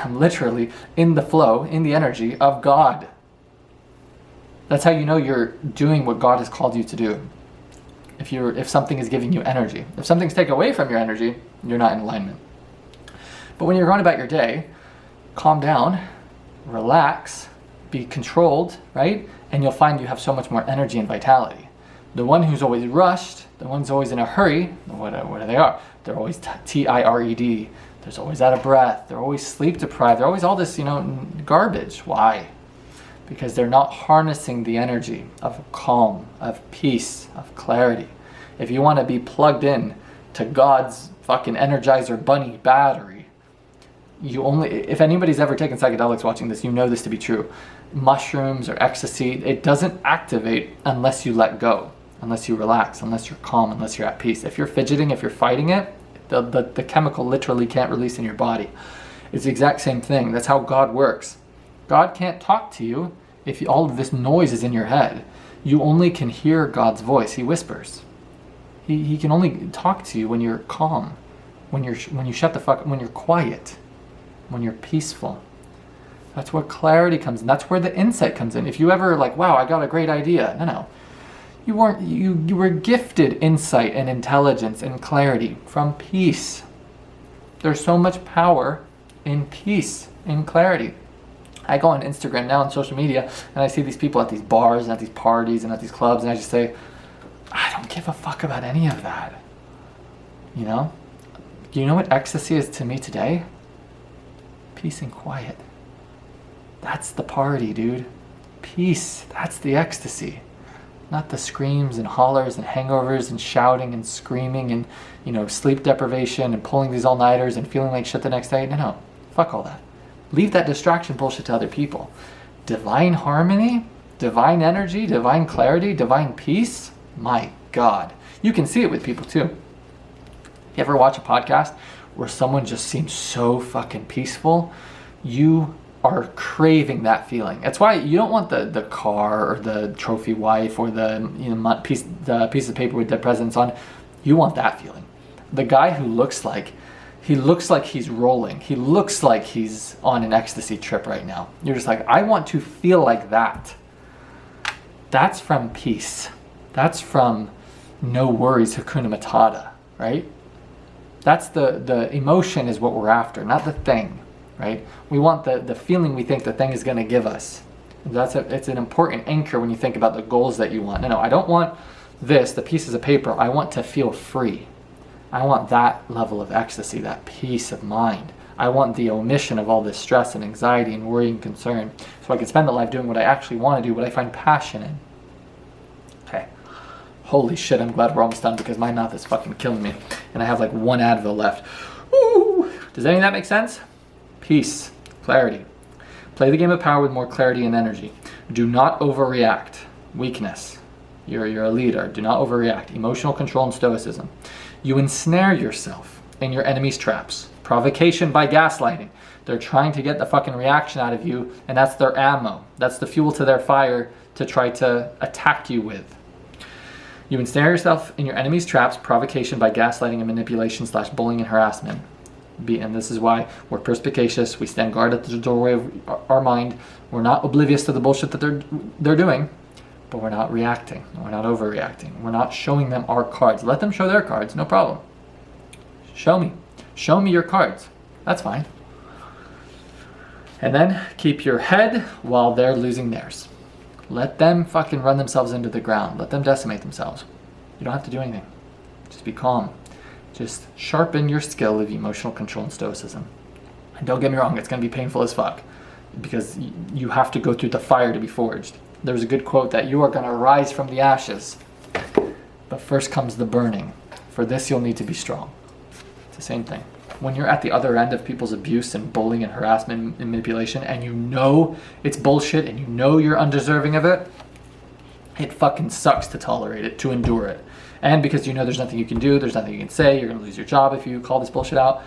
literally in the flow, in the energy of God. That's how you know you're doing what God has called you to do. If something is giving you energy. If something's taken away from your energy, you're not in alignment. But when you're going about your day, calm down, relax, be controlled, right? And you'll find you have so much more energy and vitality. The one who's always rushed, the one's always in a hurry, what they are? They're always tired. They're always out of breath. They're always sleep deprived. They're always all this, garbage. Why? Because they're not harnessing the energy of calm, of peace, of clarity. If you want to be plugged in to God's fucking Energizer Bunny battery, if anybody's ever taken psychedelics watching this, you know this to be true. Mushrooms or ecstasy, it doesn't activate unless you let go, unless you relax, unless you're calm, unless you're at peace. If you're fidgeting, if you're fighting it, the chemical literally can't release in your body. It's the exact same thing. That's how God works. God can't talk to you if all of this noise is in your head. You only can hear God's voice. He whispers. He can only talk to you when you're calm, when you shut the fuck, when you're quiet, when you're peaceful. That's where clarity comes in. That's where the insight comes in. If you ever like, wow, I got a great idea. No. You were gifted insight and intelligence and clarity from peace. There's so much power in peace, in clarity. I go on Instagram now, on social media, and I see these people at these bars and at these parties and at these clubs, and I just say, I don't give a fuck about any of that. You know? You know what ecstasy is to me today? Peace and quiet. That's the party, dude. Peace. That's the ecstasy. Not the screams and hollers and hangovers and shouting and screaming and, you know, sleep deprivation and pulling these all-nighters and feeling like shit the next day. No. Fuck all that. Leave that distraction bullshit to other people. Divine harmony, divine energy, divine clarity, divine peace. My God. You can see it with people too. You ever watch a podcast where someone just seems so fucking peaceful? You are craving that feeling. That's why you don't want the car or the trophy wife or the piece of paper with dead presidents on. You want that feeling. The guy who looks like he's rolling. He looks like he's on an ecstasy trip right now. You're just like, I want to feel like that. That's from peace. That's from no worries, Hakuna Matata, right? That's the emotion is what we're after, not the thing, right? We want the feeling we think the thing is going to give us. It's an important anchor when you think about the goals that you want. No, I don't want the pieces of paper. I want to feel free. I want that level of ecstasy, that peace of mind. I want the omission of all this stress and anxiety and worry and concern so I can spend the life doing what I actually want to do, what I find passion in. Okay. Holy shit, I'm glad we're almost done because my mouth is fucking killing me. And I have like one Advil left. Woo! Does any of that make sense? Peace. Clarity. Play the game of power with more clarity and energy. Do not overreact. Weakness. You're a leader. Do not overreact. Emotional control and stoicism. You ensnare yourself in your enemy's traps. Provocation by gaslighting. They're trying to get the fucking reaction out of you, and that's their ammo. That's the fuel to their fire to try to attack you with. You ensnare yourself in your enemy's traps, provocation by gaslighting and manipulation / bullying and harassment. And this is why we're perspicacious. We stand guard at the doorway of our mind. We're not oblivious to the bullshit that they're doing, but we're not reacting. We're not overreacting. We're not showing them our cards. Let them show their cards, no problem. Show me your cards. That's fine. And then keep your head while they're losing theirs. Let them fucking run themselves into the ground. Let them decimate themselves. You don't have to do anything. Just be calm. Just sharpen your skill of emotional control and stoicism. And don't get me wrong, it's going to be painful as fuck because you have to go through the fire to be forged. There's a good quote that you are going to rise from the ashes, but first comes the burning. For this, you'll need to be strong. It's the same thing. When you're at the other end of people's abuse and bullying and harassment and manipulation, and you know it's bullshit and you know you're undeserving of it, it fucking sucks to tolerate it, to endure it. And because you know there's nothing you can do, there's nothing you can say, you're going to lose your job if you call this bullshit out.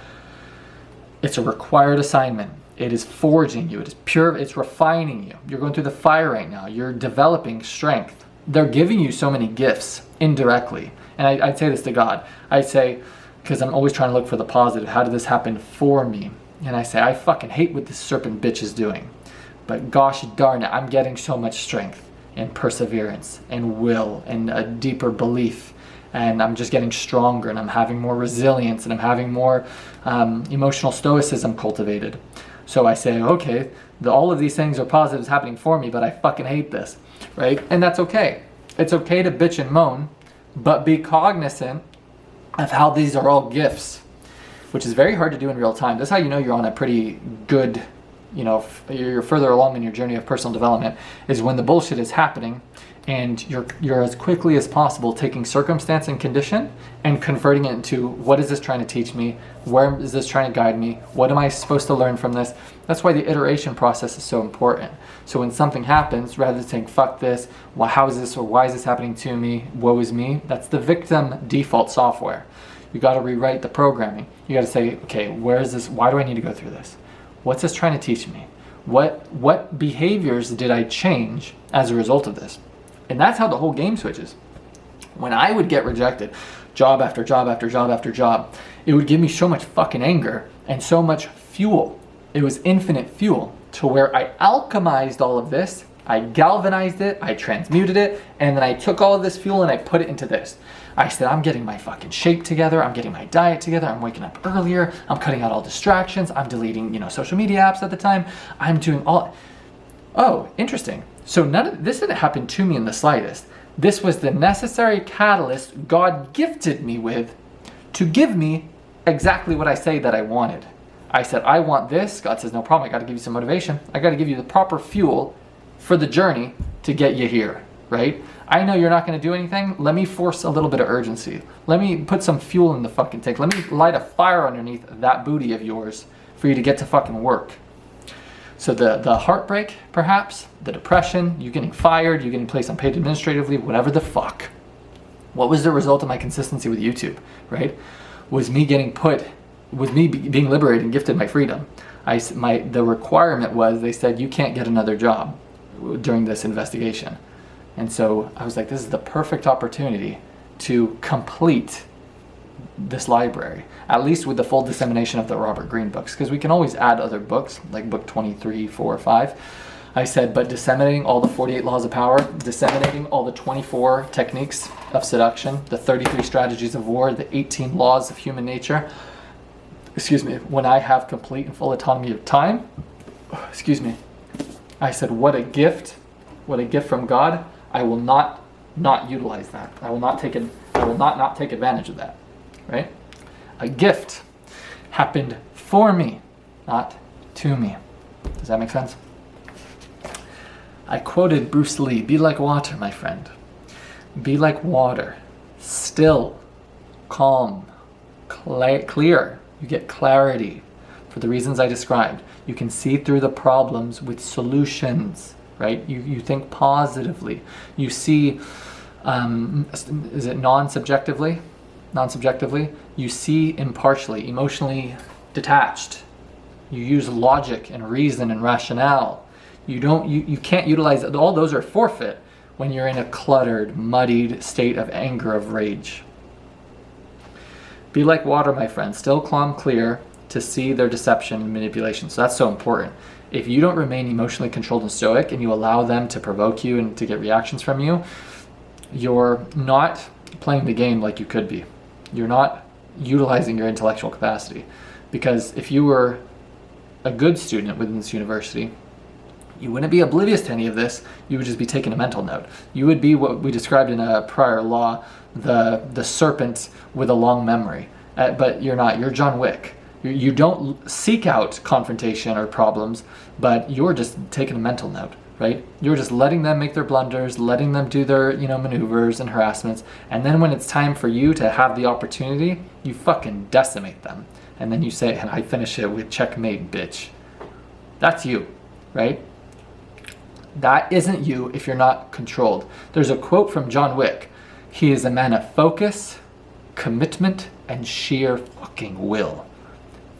It's a required assignment. It is forging you. It is pure. It's refining you. You're going through the fire right now. You're developing strength. They're giving you so many gifts indirectly. And I'd say this to God. I'd say, because I'm always trying to look for the positive. How did this happen for me? And I say, I fucking hate what this serpent bitch is doing. But gosh darn it, I'm getting so much strength and perseverance and will and a deeper belief. And I'm just getting stronger and I'm having more resilience and I'm having more emotional stoicism cultivated. So I say, okay, all of these things are positives happening for me, but I fucking hate this, right? And that's okay. It's okay to bitch and moan, but be cognizant of how these are all gifts, which is very hard to do in real time. That's how you know you're on a pretty good, you're further along in your journey of personal development, is when the bullshit is happening and you're as quickly as possible taking circumstance and condition and converting it into, what is this trying to teach me? Where is this trying to guide me? What am I supposed to learn from this? That's why the iteration process is so important. So when something happens, rather than saying, fuck this, well, how is this, or why is this happening to me? Woe is me. That's the victim default software. You got to rewrite the programming. You got to say, okay, where is this? Why do I need to go through this? What's this trying to teach me? What behaviors did I change as a result of this? And that's how the whole game switches. When I would get rejected, job after job after job after job, it would give me so much fucking anger and so much fuel. It was infinite fuel to where I alchemized all of this, I galvanized it, I transmuted it, and then I took all of this fuel and I put it into this. I said, I'm getting my fucking shape together, I'm getting my diet together, I'm waking up earlier, I'm cutting out all distractions, I'm deleting, social media apps at the time, I'm doing all... Oh, interesting. So this didn't happen to me in the slightest. This was the necessary catalyst God gifted me with to give me exactly what I say that I wanted. I said, I want this. God says, no problem. I got to give you some motivation. I got to give you the proper fuel for the journey to get you here, right? I know you're not going to do anything. Let me force a little bit of urgency. Let me put some fuel in the fucking tank. Let me light a fire underneath that booty of yours for you to get to fucking work. So the heartbreak, perhaps, the depression, you getting fired, you getting placed on paid administrative leave, whatever the fuck. What was the result of my consistency with YouTube, right? Was me being liberated and gifted my freedom. The requirement was, they said, you can't get another job during this investigation. And so I was like, this is the perfect opportunity to complete this library, at least with the full dissemination of the Robert Greene books, because we can always add other books, like book 23, 4, 5. I said, but disseminating all the 48 laws of power, disseminating all the 24 techniques of seduction, the 33 strategies of war, the 18 laws of human nature, when I have complete and full autonomy of time, I said, what a gift from God. I will not utilize that. I will not take advantage of that, right? A gift happened for me, not to me. Does that make sense? I quoted Bruce Lee, be like water, my friend. Be like water, still, calm, clear. You get clarity for the reasons I described. You can see through the problems with solutions, right? You think positively. You see, is it non-subjectively? Non-subjectively. You see impartially, emotionally detached. You use logic and reason and rationale. You can't utilize, all those are forfeit when you're in a cluttered, muddied state of anger, of rage. Be like water, my friend, still calm, clear, to see their deception and manipulation. So that's so important. If you don't remain emotionally controlled and stoic, and you allow them to provoke you and to get reactions from you, you're not playing the game like you could be. You're not utilizing your intellectual capacity. Because if you were a good student within this university, you wouldn't be oblivious to any of this. You would just be taking a mental note. You would be what we described in a prior law, the serpent with a long memory. But you're not. You're John Wick. You don't seek out confrontation or problems, but you're just taking a mental note, right? You're just letting them make their blunders, letting them do their, maneuvers and harassments. And then when it's time for you to have the opportunity, you fucking decimate them. And then you say, and I finish it with checkmate, bitch. That's you, right? That isn't you if you're not controlled. There's a quote from John Wick. He is a man of focus, commitment, and sheer fucking will.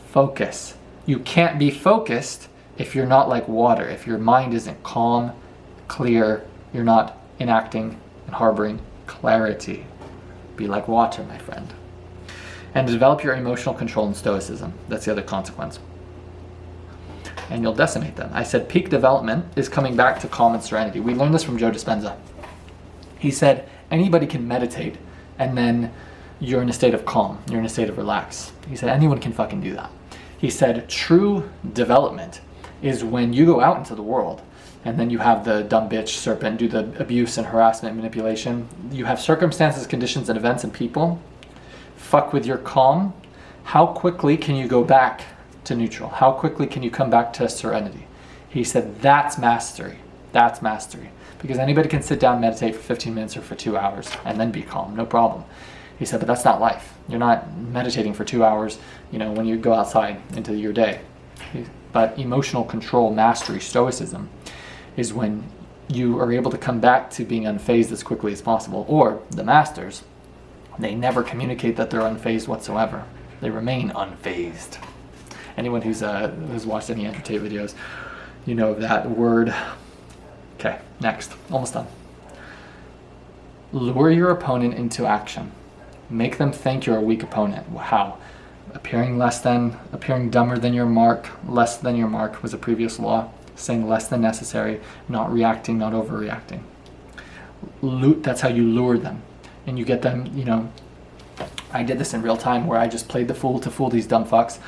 Focus. You can't be focused if you're not like water, if your mind isn't calm, clear, you're not enacting and harboring clarity. Be like water, my friend. And develop your emotional control and stoicism. That's the other consequence. And you'll decimate them. I said peak development is coming back to calm and serenity. We learned this from Joe Dispenza. He said anybody can meditate and then you're in a state of calm, you're in a state of relax. He said anyone can fucking do that. He said true development is when you go out into the world and then you have the dumb bitch serpent do the abuse and harassment and manipulation. You have circumstances, conditions, and events and people fuck with your calm. How quickly can you go back to neutral? How quickly can you come back to serenity? He said that's mastery. That's mastery. Because anybody can sit down, meditate for 15 minutes or for 2 hours and then be calm, no problem. He said, but that's not life. You're not meditating for 2 hours, when you go outside into your day. But emotional control, mastery, stoicism is when you are able to come back to being unfazed as quickly as possible. Or the masters, they never communicate that they're unfazed whatsoever. They remain unfazed. Anyone who's watched any Entertain videos, you know that word. Okay, next. Almost done. Lure your opponent into action. Make them think you're a weak opponent. How? Appearing dumber than your mark, less than your mark was a previous law. saying less than necessary, not reacting, not overreacting. That's how you lure them. And you get them, you know, I did this in real time where I just played the fool to fool these dumb fucks.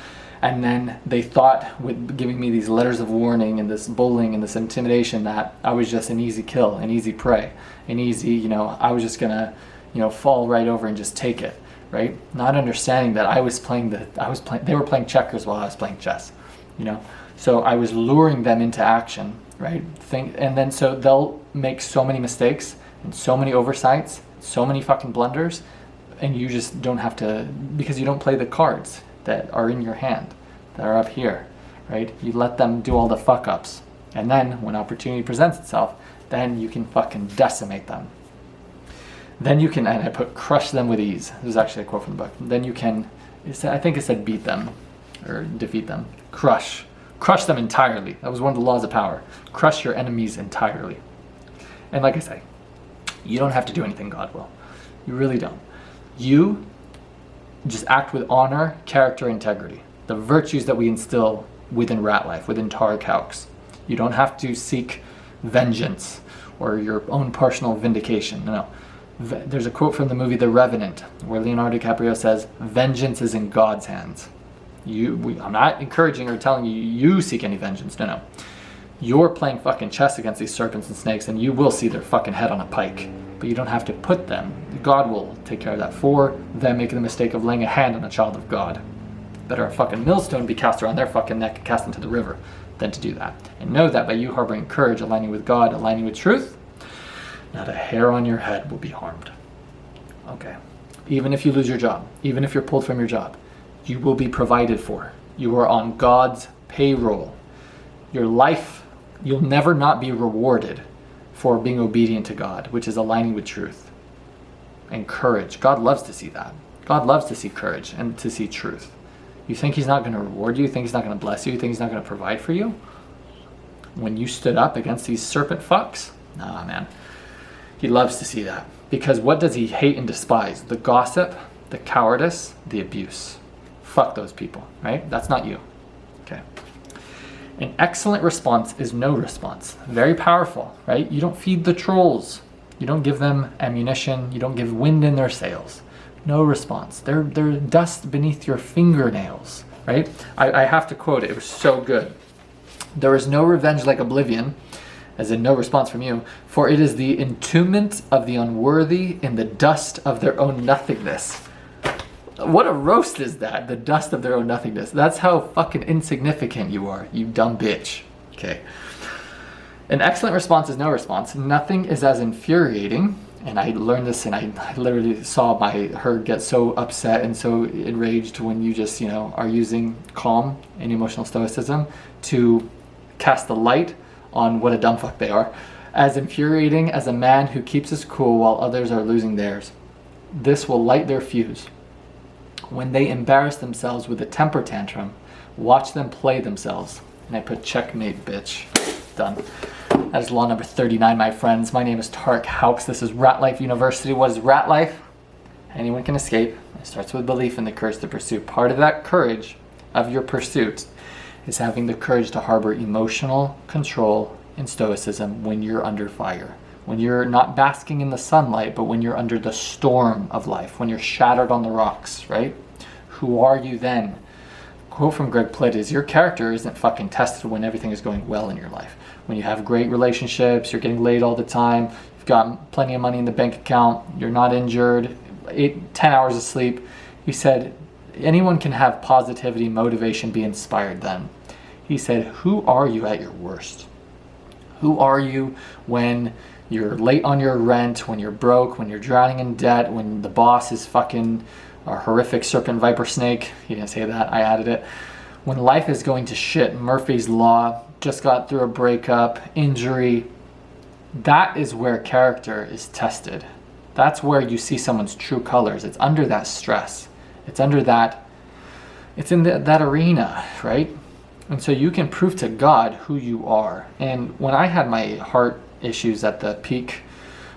And then they thought, with giving me these letters of warning and this bullying and this intimidation, that I was just an easy kill, an easy prey, an easy, you know, I was just gonna, you know, fall right over and just take it, right? Not understanding that they were playing checkers while I was playing chess, you know? So I was luring them into action, right? And then so they'll make so many mistakes and so many oversights, so many fucking blunders, and you just don't have to, because you don't play the cards that are in your hand, that are up here, right? You let them do all the fuck ups. And then when opportunity presents itself, then you can fucking decimate them. Then you can, and I put crush them with ease. This is actually a quote from the book. Then you can, I think it said beat them or defeat them. Crush them entirely. That was one of the laws of power. Crush your enemies entirely. And like I say, you don't have to do anything God will. You really don't. You just act with honor, character, integrity. The virtues that we instill within Rat Life, within Tarek Hawks. You don't have to seek vengeance or your own personal vindication. No. There's a quote from the movie The Revenant where Leonardo DiCaprio says, vengeance is in God's hands. I'm not encouraging or telling you seek any vengeance. No. You're playing fucking chess against these serpents and snakes, and you will see their fucking head on a pike. But you don't have to put them. God will take care of that for them making the mistake of laying a hand on a child of God. Better a fucking millstone be cast around their fucking neck and cast into the river than to do that. And know that by you harboring courage, aligning with God, aligning with truth, not a hair on your head will be harmed. Okay. Even if you lose your job, even if you're pulled from your job, you will be provided for. You are on God's payroll. Your life, you'll never not be rewarded for being obedient to God, which is aligning with truth and courage. God loves to see that. God loves to see courage and to see truth. You think he's not going to reward you? You think he's not going to bless you? You think he's not going to provide for you? When you stood up against these serpent fucks? Nah, man. He loves to see that. Because what does he hate and despise? The gossip, the cowardice, the abuse. Fuck those people, right? That's not you. Okay. An excellent response is no response. Very powerful, right? You don't feed the trolls. You don't give them ammunition. You don't give wind in their sails. No response. They're dust beneath your fingernails, right? I have to quote it. It was so good. There is no revenge like oblivion, as in no response from you, for it is the entombment of the unworthy in the dust of their own nothingness. What a roast is that? The dust of their own nothingness. That's how fucking insignificant you are, you dumb bitch. Okay. An excellent response is no response. Nothing is as infuriating, and I learned this and I literally saw her get so upset and so enraged when you just, are using calm and emotional stoicism to cast the light on what a dumb fuck they are. As infuriating as a man who keeps his cool while others are losing theirs. This will light their fuse. When they embarrass themselves with a temper tantrum, watch them play themselves. And I put checkmate, bitch. Done. That is law number 39, my friends. My name is Tarek Hawks. This is Rat Life University. What is Rat Life? Anyone can escape. It starts with belief in the courage to pursue. Part of that courage of your pursuit is having the courage to harbor emotional control and stoicism when you're under fire. When you're not basking in the sunlight, but when you're under the storm of life, when you're shattered on the rocks, right? Who are you then? Quote from Greg Plitt is, your character isn't fucking tested when everything is going well in your life. When you have great relationships, you're getting laid all the time, you've got plenty of money in the bank account, you're not injured, 10 hours of sleep. He said, anyone can have positivity, motivation, be inspired then. He said, who are you at your worst? Who are you when you're late on your rent, when you're broke, when you're drowning in debt, when the boss is fucking a horrific serpent viper snake? He didn't say that, I added it. When life is going to shit, Murphy's Law, just got through a breakup, injury, that is where character is tested. That's where you see someone's true colors. It's under that stress. It's under that, it's in that arena, right? And so you can prove to God who you are. And when I had my heart issues at the peak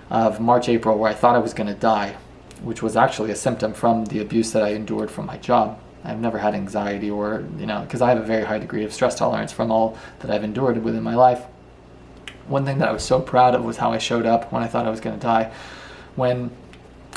of March, April, where I thought I was going to die, which was actually a symptom from the abuse that I endured from my job, I've never had anxiety or, because I have a very high degree of stress tolerance from all that I've endured within my life. One thing that I was so proud of was how I showed up when I thought I was going to die. When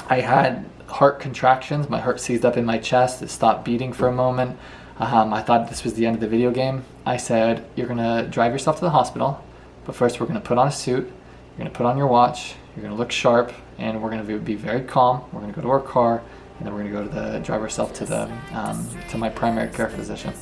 I had heart contractions, my heart seized up in my chest, it stopped beating for a moment. I thought this was the end of the video game. I said, you're going to drive yourself to the hospital, but first we're going to put on a suit, you're going to put on your watch, you're going to look sharp, and we're going to be very calm. We're going to go to our car, and then we're going to go to drive ourselves to my primary care physician.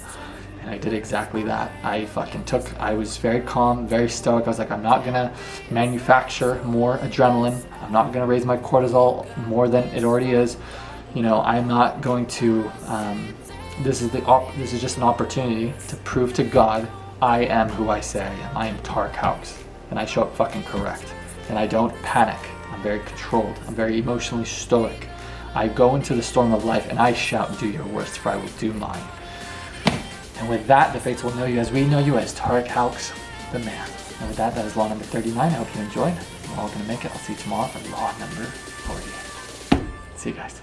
And I did exactly that. I was very calm, very stoic. I was like, I'm not gonna manufacture more adrenaline. I'm not gonna raise my cortisol more than it already is. I'm not going to, this is just an opportunity to prove to God, I am who I say I am. I am Tarek Hawks, and I show up fucking correct. And I don't panic. I'm very controlled. I'm very emotionally stoic. I go into the storm of life and I shout, do your worst, for I will do mine. And with that, the fates will know you as we know you as Tarek Hawks, the man. And with that is law number 39. I hope you enjoyed. We're all going to make it. I'll see you tomorrow for law number 40. See you guys.